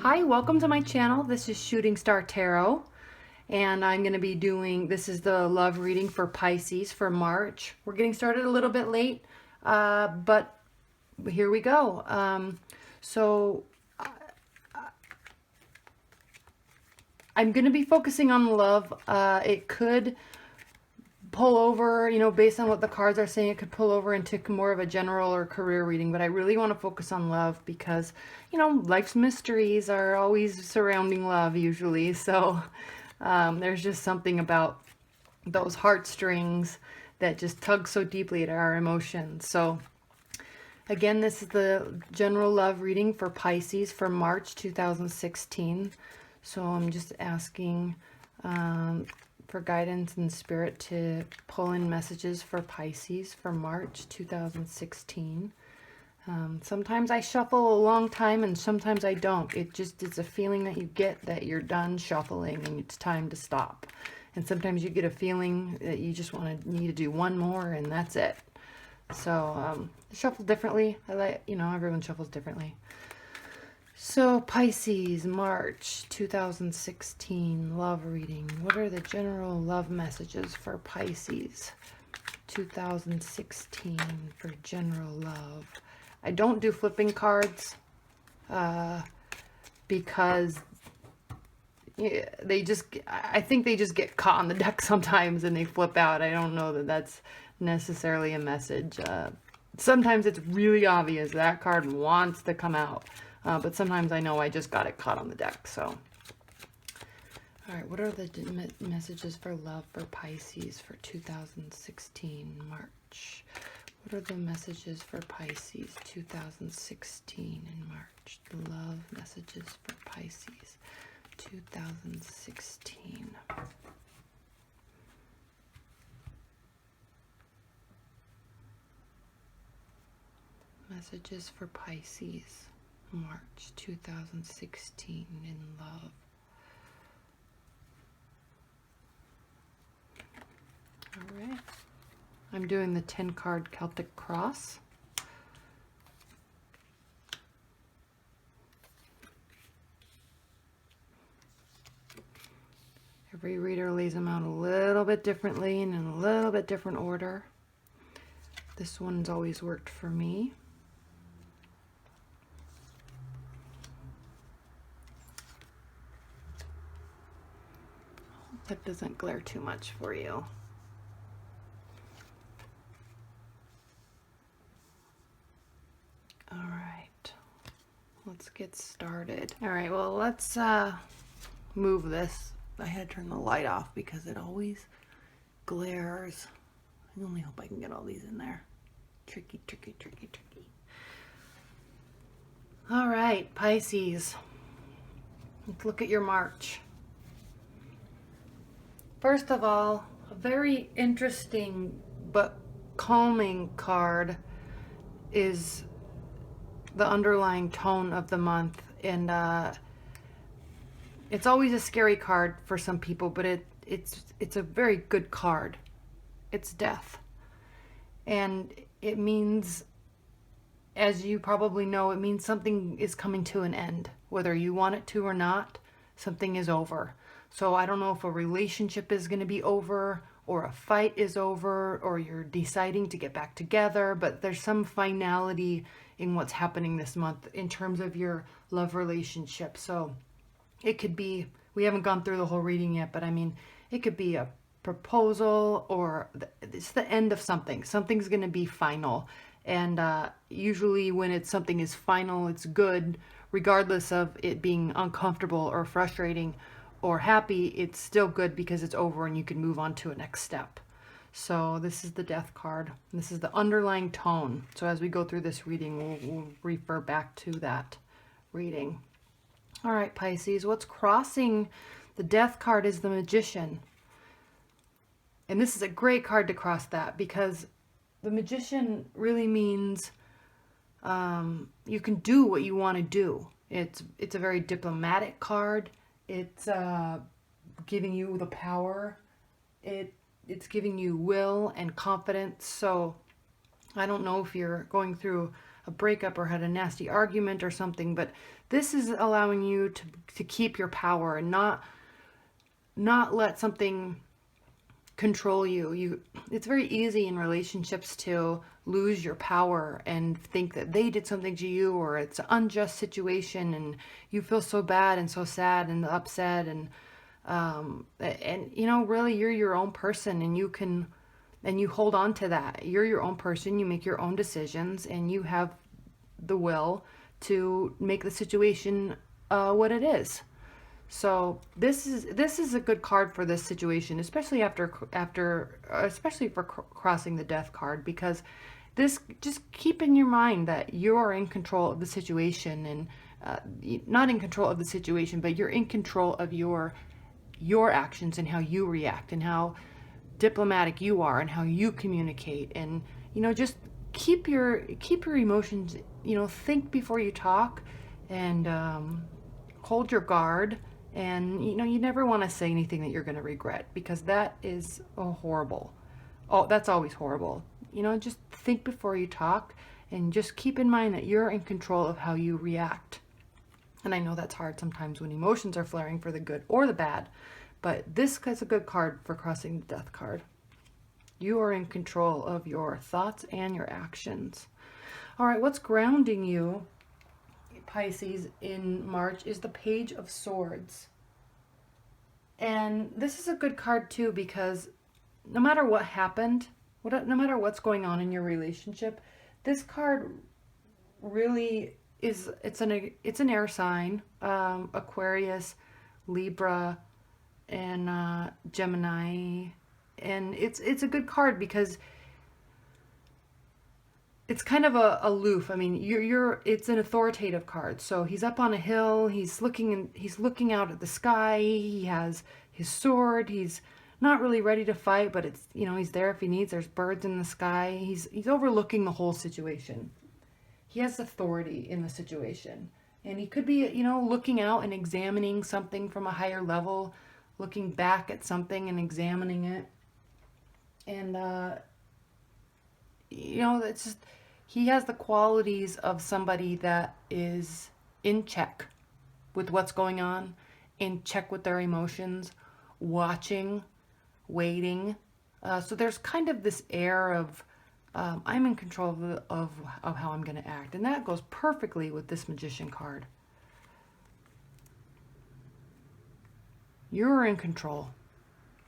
Hi, welcome to my channel. This is Shooting Star Tarot, and I'm going to be doing, this is the love reading for Pisces for March. We're getting started a little bit late, but here we go. So I'm going to be focusing on love. It could pull over, based on what the cards are saying, it could pull over into more of a general or career reading, but I really want to focus on love because, life's mysteries are always surrounding love usually. So there's just something about those heartstrings that just tug so deeply at our emotions. So again, this is the general love reading for Pisces for March 2016. So I'm just asking for guidance and spirit to pull in messages for Pisces for March 2016. Sometimes I shuffle a long time and sometimes I don't. It's a feeling that you get that you're done shuffling and it's time to stop. And sometimes you get a feeling that you just need to do one more and that's it. So shuffle differently. Everyone shuffles differently. So Pisces, March 2016, love reading. What are the general love messages for Pisces 2016 for general love? I don't do flipping cards because I think they just get caught on the deck sometimes and they flip out. I don't know that that's necessarily a message. Sometimes it's really obvious that card wants to come out. But sometimes I know I just got it caught on the deck. So, all right, what are the messages for love for Pisces for 2016 March? What are the messages for Pisces 2016 in March? The love messages for Pisces 2016. Messages for Pisces March 2016 in love. All right. I'm doing the 10 card Celtic cross. Every reader lays them out a little bit differently and in a little bit different order. This one's always worked for me. That doesn't glare too much for you. All right, let's get started. All right, well, let's move this. I had to turn the light off because it always glares. I only hope I can get all these in there. Tricky, tricky, tricky, tricky. All right, Pisces. Let's look at your March. First of all, a very interesting but calming card is the underlying tone of the month. And it's always a scary card for some people, but it's a very good card. It's death. And it means, as you probably know, it means something is coming to an end. Whether you want it to or not, something is over. So I don't know if a relationship is going to be over or a fight is over or you're deciding to get back together, but there's some finality in what's happening this month in terms of your love relationship. So it could be, we haven't gone through the whole reading yet, but I mean, it could be a proposal or it's the end of something. Something's going to be final. And usually when something is final, it's good, regardless of it being uncomfortable or frustrating or happy. It's still good because it's over and you can move on to a next step. So this is the death card. This is the underlying tone. So as we go through this reading, we'll refer back to that reading. All right, Pisces, what's crossing the death card is the Magician. And this is a great card to cross that because the Magician really means you can do what you want to do. It's a very diplomatic card. It's giving you the power. It's giving you will and confidence. So I don't know if you're going through a breakup or had a nasty argument or something, but this is allowing you to keep your power and not let something control you. It's very easy in relationships to lose your power and think that they did something to you, or it's an unjust situation and you feel so bad and so sad and upset, and really you're your own person, and you hold on to that. You're your own person, you make your own decisions, and you have the will to make the situation what it is. So this is a good card for this situation, especially especially for crossing the death card, because this, just keep in your mind that you're in control of the situation, and not in control of the situation, but you're in control of your actions and how you react and how diplomatic you are and how you communicate. And just keep your emotions, think before you talk, and hold your guard. And you never want to say anything that you're going to regret, because that is horrible. Oh, that's always horrible. Just think before you talk, and just keep in mind that you're in control of how you react. And I know that's hard sometimes when emotions are flaring, for the good or the bad, but this is a good card for crossing the death card. You are in control of your thoughts and your actions. All right, what's grounding you, Pisces, in March is the Page of Swords. And this is a good card too, because no matter what happened, no matter what's going on in your relationship, this card really is, it's an air sign, Aquarius, Libra, and Gemini. And it's a good card because it's kind of aloof. I mean, it's an authoritative card. So he's up on a hill, he's looking out at the sky, he has his sword, he's not really ready to fight, but it's, he's there if he needs. There's birds in the sky. He's overlooking the whole situation. He has authority in the situation. And he could be, looking out and examining something from a higher level, looking back at something and examining it. And it's just, he has the qualities of somebody that is in check with what's going on, in check with their emotions, watching, waiting. So there's kind of this air of, I'm in control of how I'm going to act. And that goes perfectly with this Magician card. You're in control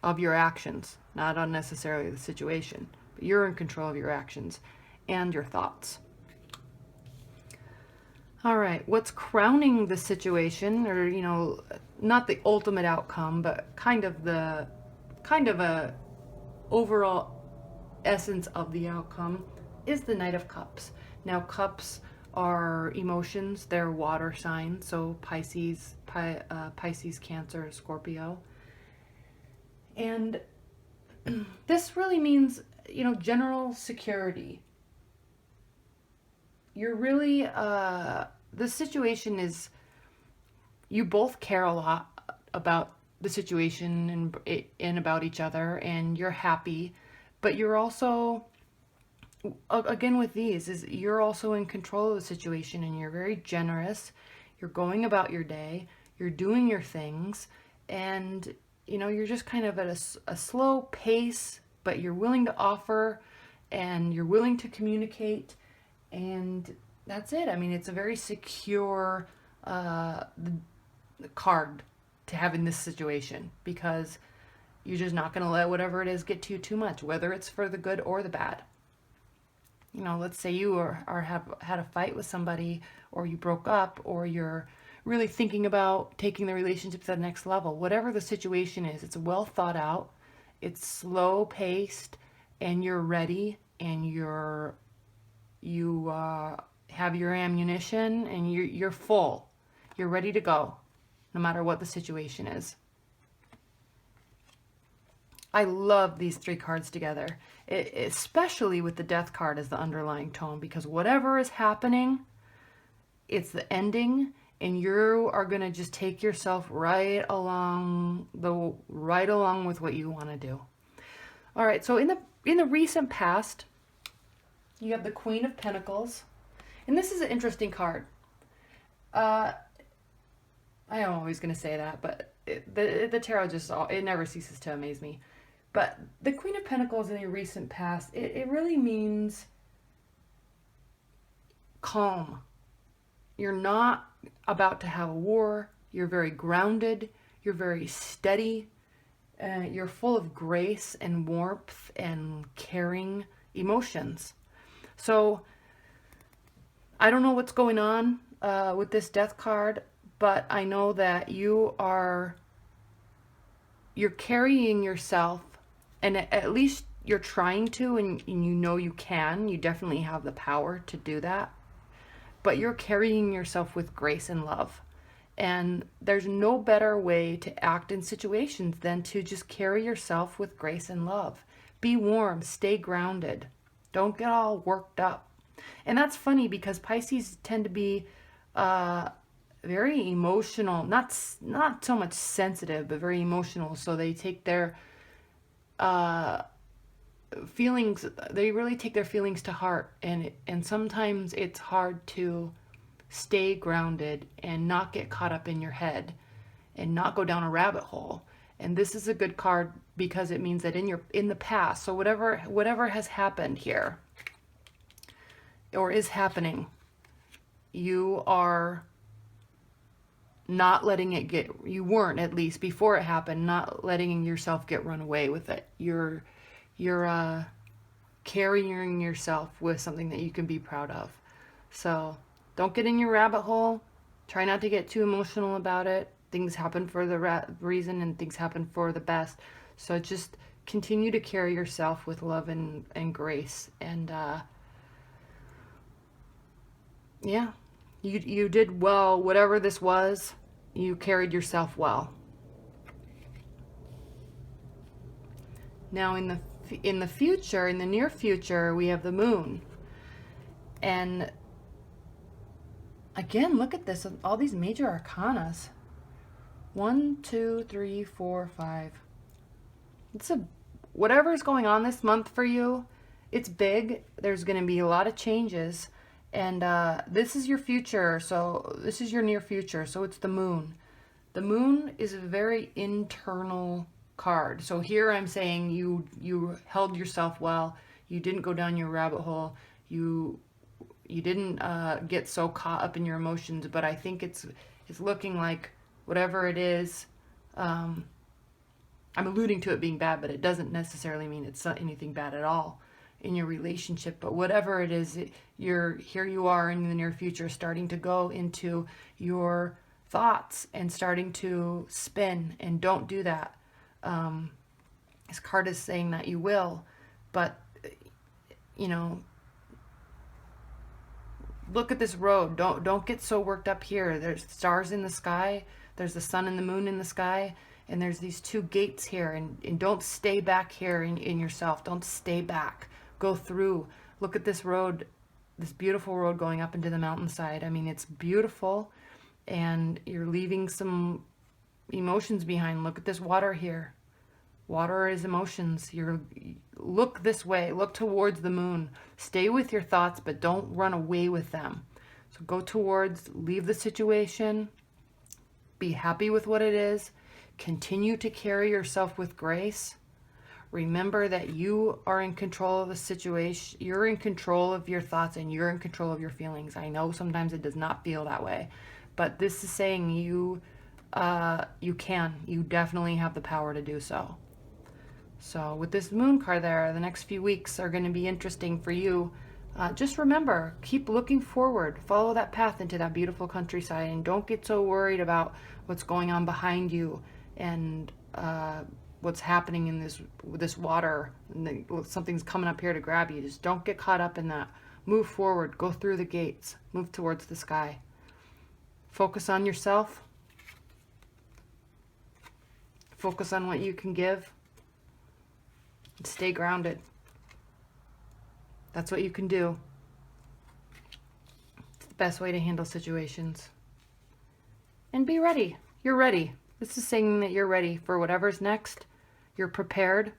of your actions, not unnecessarily the situation, but you're in control of your actions and your thoughts. All right, what's crowning the situation, or not the ultimate outcome, but kind of a overall essence of the outcome, is the Knight of Cups. Now, cups are emotions, they're water signs, so Pisces, Cancer, Scorpio. And this really means, general security. You're really, the situation is, you both care a lot about the situation and about each other, and you're happy, but you're also, again with these, is you're also in control of the situation, and you're very generous. You're going about your day, you're doing your things, and you're just kind of at a slow pace, but you're willing to offer, and you're willing to communicate, and that's it. I mean, it's a very secure card to have in this situation, because you're just not going to let whatever it is get to you too much, whether it's for the good or the bad. Let's say you have had a fight with somebody, or you broke up, or you're really thinking about taking the relationship to the next level. Whatever the situation is, it's well thought out, it's slow paced, and you're ready, and you have your ammunition, and you're full. You're ready to go, no matter what the situation is. I love these three cards together, especially with the Death card as the underlying tone, because whatever is happening, it's the ending, and you are going to just take yourself right along with what you want to do. All right, so in the recent past, you have the Queen of Pentacles. And this is an interesting card. I am always going to say that, but the tarot just, it never ceases to amaze me. But the Queen of Pentacles in your recent past, it really means calm. You're not about to have a war. You're very grounded. You're very steady. You're full of grace and warmth and caring emotions. So I don't know what's going on with this death card, but I know that you're carrying yourself, and at least you're trying to, and you know you can. You definitely have the power to do that. But you're carrying yourself with grace and love. And there's no better way to act in situations than to just carry yourself with grace and love. Be warm, stay grounded. Don't get all worked up. And that's funny because Pisces tend to be very emotional, not so much sensitive, but very emotional. So they take their feelings, they really take their feelings to heart, and sometimes it's hard to stay grounded and not get caught up in your head and not go down a rabbit hole. And this is a good card because it means that in the past, so whatever has happened here or is happening, you are not letting it get, you weren't, at least before it happened, not letting yourself get run away with it. You're carrying yourself with something that you can be proud of. So don't get in your rabbit hole. Try not to get too emotional about it. Things happen for the reason, and things happen for the best. So just continue to carry yourself with love and grace. And yeah, you did well. Whatever this was, you carried yourself well. Now in the future, in the near future, we have the moon. And again, look at this, all these major arcanas. 1, 2, 3, 4, 5. Whatever's going on this month for you, it's big. There's going to be a lot of changes. And this is your future. So this is your near future. So it's the moon. The moon is a very internal card. So here I'm saying you held yourself well. You didn't go down your rabbit hole. You didn't get so caught up in your emotions. But I think it's looking like whatever it is, I'm alluding to it being bad, but it doesn't necessarily mean it's not anything bad at all in your relationship. But whatever it is, here you are in the near future, starting to go into your thoughts and starting to spin. And don't do that. This card is saying that you will, but look at this road. Don't get so worked up here. There's stars in the sky. There's the sun and the moon in the sky. And there's these two gates here. And don't stay back here in yourself. Don't stay back. Go through. Look at this road, this beautiful road going up into the mountainside. I mean, it's beautiful. And you're leaving some emotions behind. Look at this water here. Water is emotions. Look this way. Look towards the moon. Stay with your thoughts, but don't run away with them. So go towards, leave the situation. Be happy with what it is. Continue to carry yourself with grace. Remember that you are in control of the situation. You're in control of your thoughts, and you're in control of your feelings. I know sometimes it does not feel that way, but this is saying you can. You definitely have the power to do so. So with this moon card there, the next few weeks are going to be interesting for you. Just remember, keep looking forward. Follow that path into that beautiful countryside, and don't get so worried about what's going on behind you and what's happening in this water. And something's coming up here to grab you. Just don't get caught up in that. Move forward. Go through the gates. Move towards the sky. Focus on yourself. Focus on what you can give. Stay grounded. That's what you can do. It's the best way to handle situations. And be ready. You're ready. This is saying that you're ready for whatever's next. You're prepared.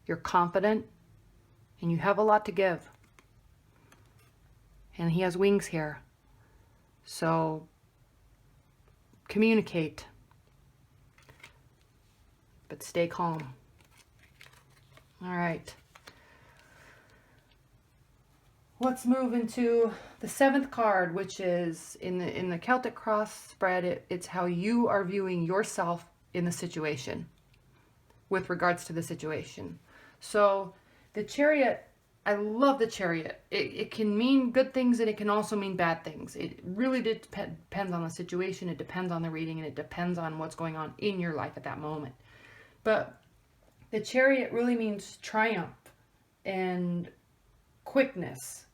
You're confident. And you have a lot to give. And he has wings here. So communicate, but stay calm. All right. Let's move into the 7th card, which is in the Celtic cross spread. It's how you are viewing yourself in the situation, with regards to the situation. So the Chariot, I love the Chariot. It can mean good things and it can also mean bad things. It really depends on the situation. It depends on the reading, and it depends on what's going on in your life at that moment. But the Chariot really means triumph and quickness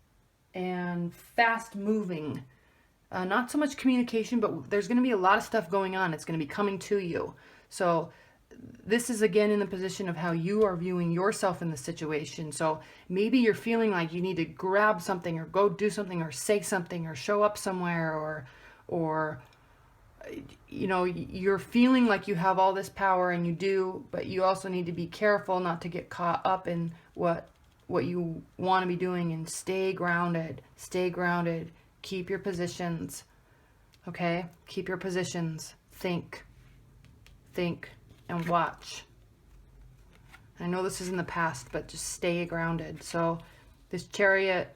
and fast moving. Not so much communication, but there's going to be a lot of stuff going on. It's going to be coming to you. So this is again in the position of how you are viewing yourself in the situation. So maybe you're feeling like you need to grab something or go do something or say something or show up somewhere, or you know, you're feeling like you have all this power, and you do, but you also need to be careful not to get caught up in what you want to be doing, and stay grounded. Stay grounded. Keep your positions. Okay? Keep your positions. Think and watch. I know this is in the past, but just stay grounded. So this Chariot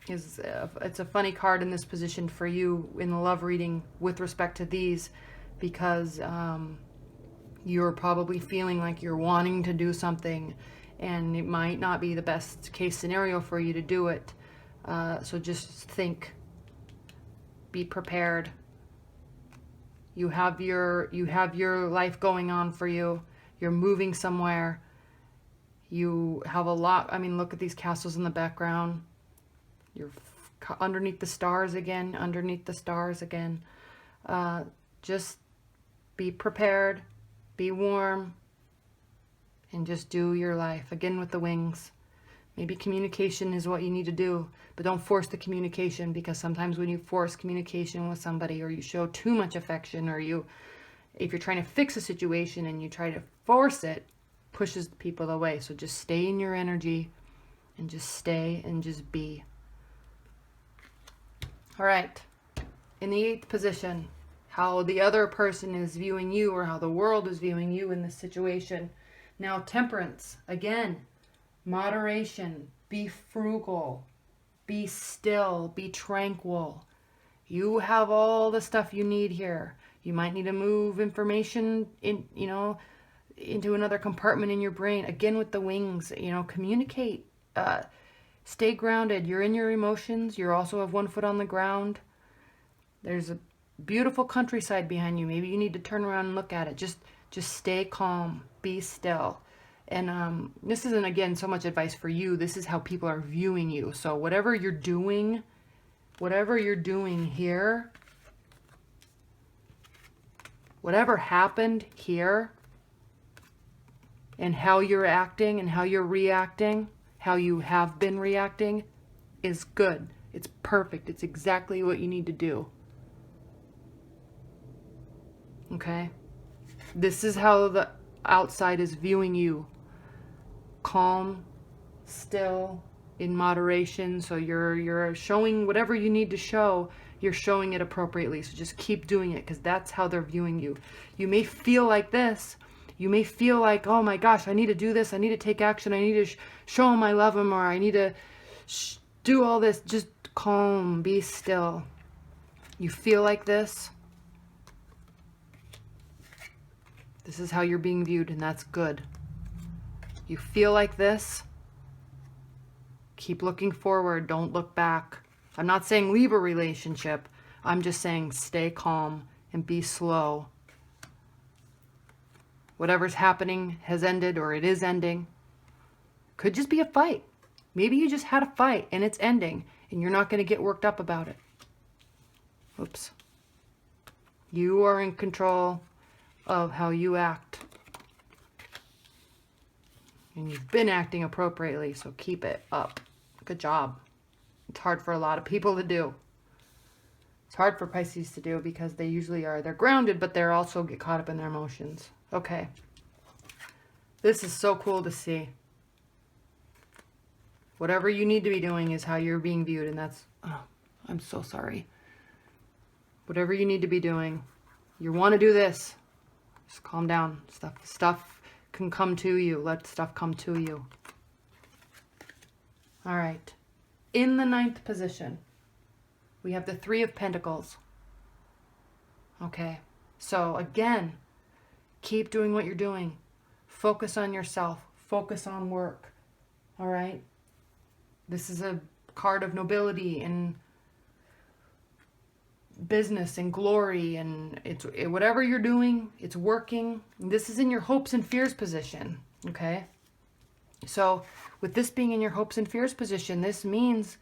is it's a funny card in this position for you in the love reading with respect to these, because you're probably feeling like you're wanting to do something, and it might not be the best case scenario for you to do it. So just think, be prepared. You have your life going on for you. You're moving somewhere. You have a lot. I mean, look at these castles in the background. You're underneath the stars again. Underneath the stars again. Just be prepared. Be warm. And just do your life. Again with the wings. Maybe communication is what you need to do, but don't force the communication, because sometimes when you force communication with somebody, or you show too much affection, or if you're trying to fix a situation and you try to force it, pushes people away. So just stay in your energy and just stay and just be. All right. In the 8th position, how the other person is viewing you, or how the world is viewing you in this situation. Now, Temperance, again. Moderation, be frugal, be still, be tranquil. You have all the stuff you need here. You might need to move information into another compartment in your brain. Again with the wings, communicate. Stay grounded. You're in your emotions. You also have one foot on the ground. There's a beautiful countryside behind you. Maybe you need to turn around and look at it. Just stay calm. Be still. And this isn't, again, so much advice for you. This is how people are viewing you. So whatever you're doing here, whatever happened here, and how you're acting and how you're reacting, how you have been reacting, is good. It's perfect. It's exactly what you need to do. Okay? This is how the outside is viewing you. Calm, still, in moderation. So you're showing whatever you need to show. You're showing it appropriately. So just keep doing it, because that's how they're viewing you. You may feel like this. You may feel like, oh my gosh, I need to do this. I need to take action. I need to show them I love them, or I need to do all this. Just calm, be still. You feel like this. This is how you're being viewed, and that's good. You feel like this. Keep looking forward. Don't look back. I'm not saying leave a relationship. I'm just saying stay calm and be slow. Whatever's happening has ended, or it is ending. Could just be a fight. Maybe you just had a fight and it's ending, and you're not going to get worked up about it. Oops. You are in control of how you act. And you've been acting appropriately, so keep it up. Good job. It's hard for a lot of people to do. It's hard for Pisces to do, because they usually are. They're grounded, but they're also get caught up in their emotions. Okay. This is so cool to see. Whatever you need to be doing is how you're being viewed, and that's, oh, I'm so sorry. Whatever you need to be doing, you want to do this, just calm down. Stuff can come to you. Let stuff come to you. All right. In the 9th position, we have the 3 of Pentacles. Okay. So again, keep doing what you're doing. Focus on yourself. Focus on work. All right. This is a card of nobility and business and glory, and whatever you're doing, it's working. This is in your hopes and fears position. Okay. So with this being in your hopes and fears position, this means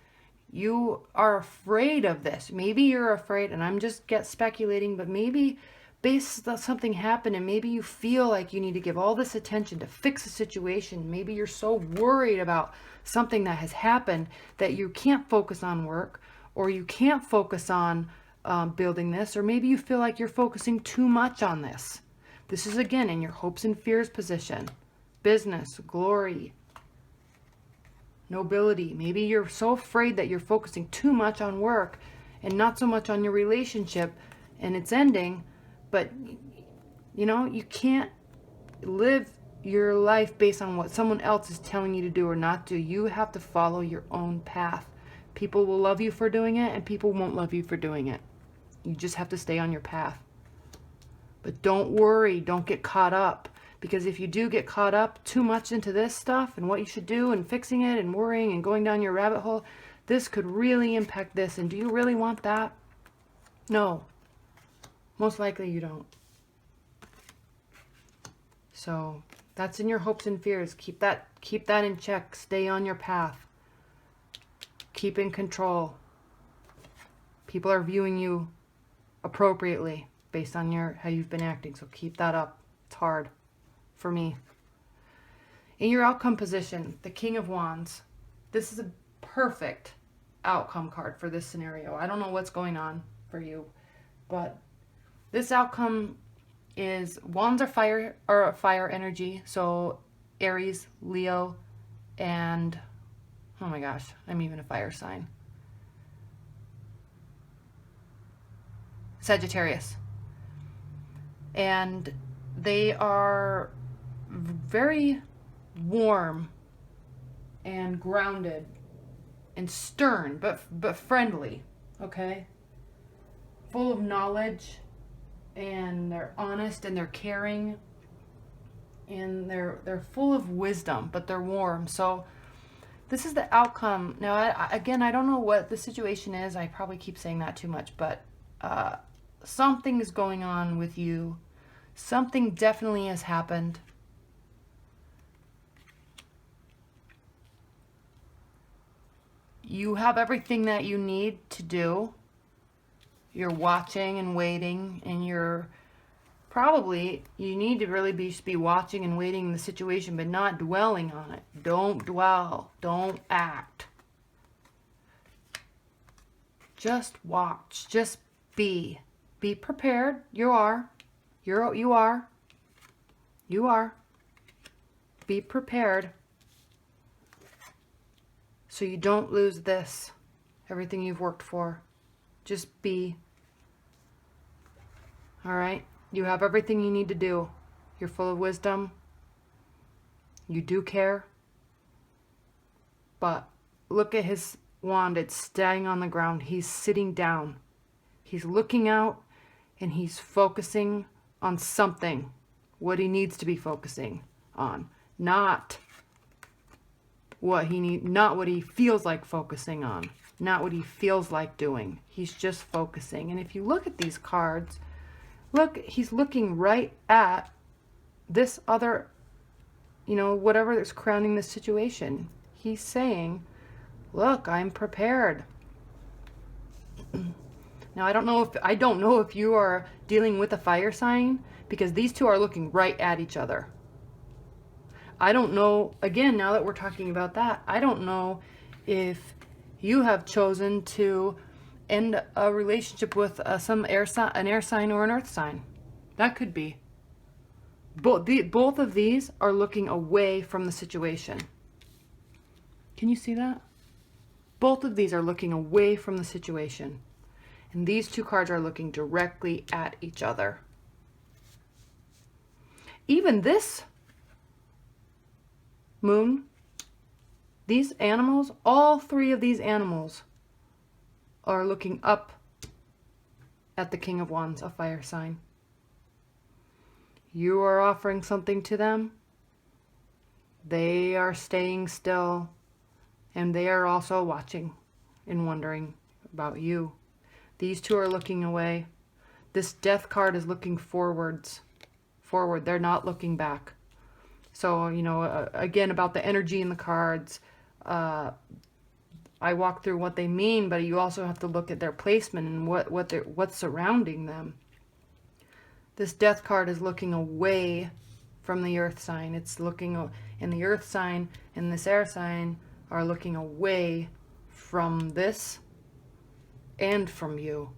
you are afraid of this. Maybe you're afraid, and I'm just speculating, but maybe based on something happened, and maybe you feel like you need to give all this attention to fix a situation. Maybe you're so worried about something that has happened that you can't focus on work, or you can't focus on building this, or maybe you feel like you're focusing too much on this. This is again in your hopes and fears position. Business, glory, nobility. Maybe you're so afraid that you're focusing too much on work and not so much on your relationship, and it's ending. But you know, you can't live your life based on what someone else is telling you to do or not do. You have to follow your own path. People will love you for doing it, and people won't love you for doing it. You just have to stay on your path. But don't worry, don't get caught up. Because if you do get caught up too much into this stuff and what you should do and fixing it and worrying and going down your rabbit hole, this could really impact this. And do you really want that? No. Most likely you don't. So that's in your hopes and fears. Keep that in check. Stay on your path. Keep in control. People are viewing you appropriately based on how you've been acting. So keep that up. It's hard for me. In your outcome position, the King of Wands. This is a perfect outcome card for this scenario. I don't know what's going on for you, but this outcome is, wands are fire energy. So Aries, Leo, and oh my gosh, I'm even a fire sign. Sagittarius. And they are very warm and grounded and stern, but friendly, okay? Full of knowledge, and they're honest, and they're caring, and they're full of wisdom, but they're warm. So this is the outcome. Now, again, I don't know what the situation is. I probably keep saying that too much, but something is going on with you. Something definitely has happened. You have everything that you need to do. You're watching and waiting, and you need to really be watching and waiting the situation, but not dwelling on it. Don't dwell. Don't act. Just watch. Just be. Be prepared. You are. Be prepared. So you don't lose this. Everything you've worked for. Just be. All right? You have everything you need to do. You're full of wisdom. You do care. But look at his wand. It's staying on the ground. He's sitting down. He's looking out, and he's focusing on something. What he needs to be focusing on. Not what he feels like focusing on. Not what he feels like doing. He's just focusing. And if you look at these cards, look, he's looking right at this other, whatever is crowning the situation. He's saying, look, I'm prepared. Now, I don't know if you are dealing with a fire sign, because these two are looking right at each other. I don't know, again, now that we're talking about that, I don't know if you have chosen to end a relationship with an air sign or an earth sign. That could be. Both of these are looking away from the situation. Can you see that? Both of these are looking away from the situation. And these two cards are looking directly at each other. Even this moon, these animals, all three of these animals are looking up at the King of Wands, a fire sign. You are offering something to them. They are staying still, and they are also watching and wondering about you. These two are looking away. This Death card is looking forwards. Forward. They're not looking back. So, you know, again, about the energy in the cards, I walk through what they mean, but you also have to look at their placement and what's surrounding them. This Death card is looking away from the earth sign. It's looking, and the earth sign and this air sign are looking away from this and from you.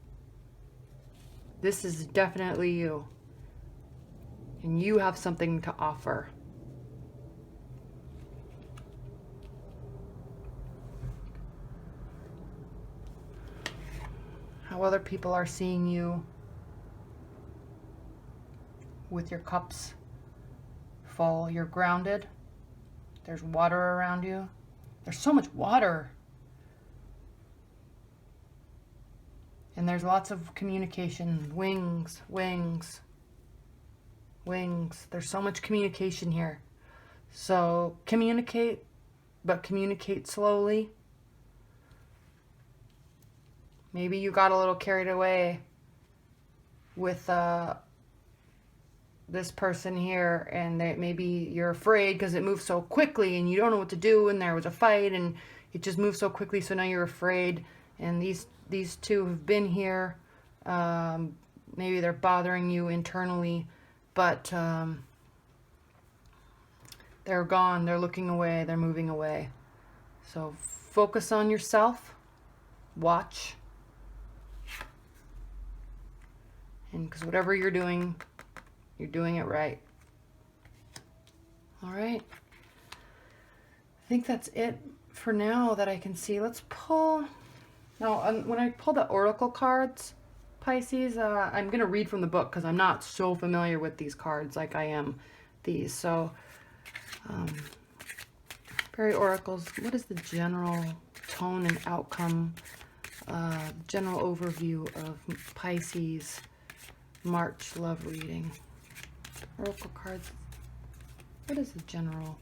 This is definitely you. And you have something to offer. How other people are seeing you with your cups full. You're grounded. There's water around you. There's so much water. And there's lots of communication. Wings, wings, wings. There's so much communication here. So communicate, but communicate slowly. Maybe you got a little carried away with this person here, and maybe you're afraid because it moved so quickly and you don't know what to do, and there was a fight and it just moved so quickly, so now you're afraid. And these two have been here. Maybe they're bothering you internally, but they're gone. They're looking away. They're moving away. So focus on yourself. Watch. And because whatever you're doing it right. All right. I think that's it for now that I can see. Let's pull. Now, when I pull the oracle cards, Pisces, I'm going to read from the book because I'm not so familiar with these cards like I am these. So, fairy oracles, what is the general tone and outcome, general overview of Pisces March love reading? Oracle cards, what is the general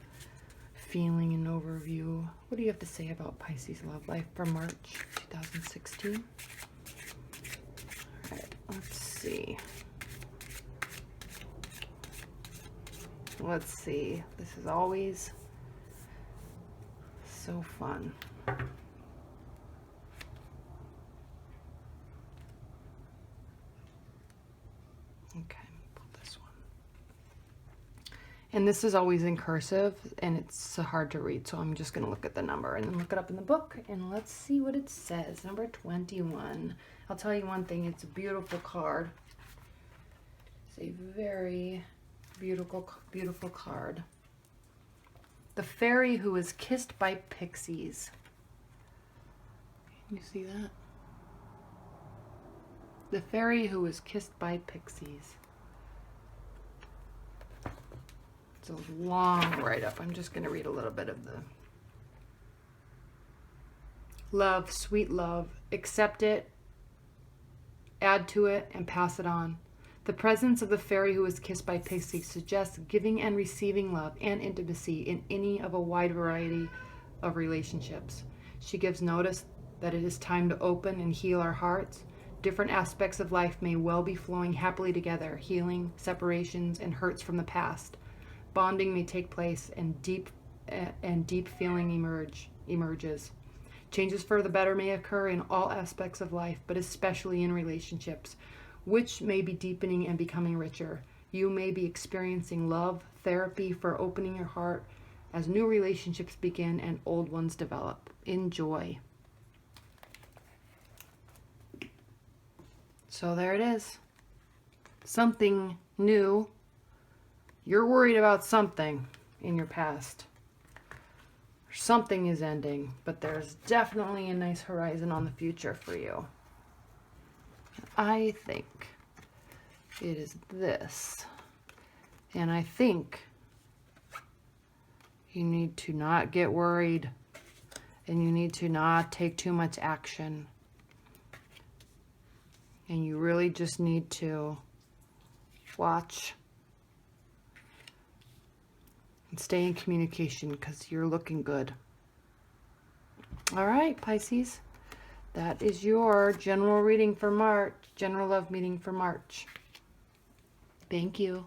feeling and overview? What do you have to say about Pisces love life for March 2016? All right, let's see. Let's see. This is always so fun. Okay, pull this one. And this is always in cursive, and it's hard to read, so I'm just going to look at the number and then look it up in the book, and let's see what it says. Number 21. I'll tell you one thing, it's a beautiful card. It's a very beautiful, beautiful card. The fairy who was kissed by pixies. Can you see that? The fairy who was kissed by pixies. It's a long write-up. I'm just going to read a little bit of the love, sweet love. Accept it, add to it, and pass it on. The presence of the fairy who was kissed by pixies suggests giving and receiving love and intimacy in any of a wide variety of relationships. She gives notice that it is time to open and heal our hearts. Different aspects of life may well be flowing happily together, healing, separations, and hurts from the past. Bonding may take place, and deep feeling emerges. Changes for the better may occur in all aspects of life, but especially in relationships, which may be deepening and becoming richer. You may be experiencing love, therapy for opening your heart as new relationships begin and old ones develop. Enjoy. So there it is. Something new. You're worried about something in your past. Something is ending, but there's definitely a nice horizon on the future for you. I think it is this. And I think you need to not get worried, and you need to not take too much action. And you really just need to watch and stay in communication, because you're looking good. All right, Pisces. That is your general reading for March, general love meeting for March. Thank you.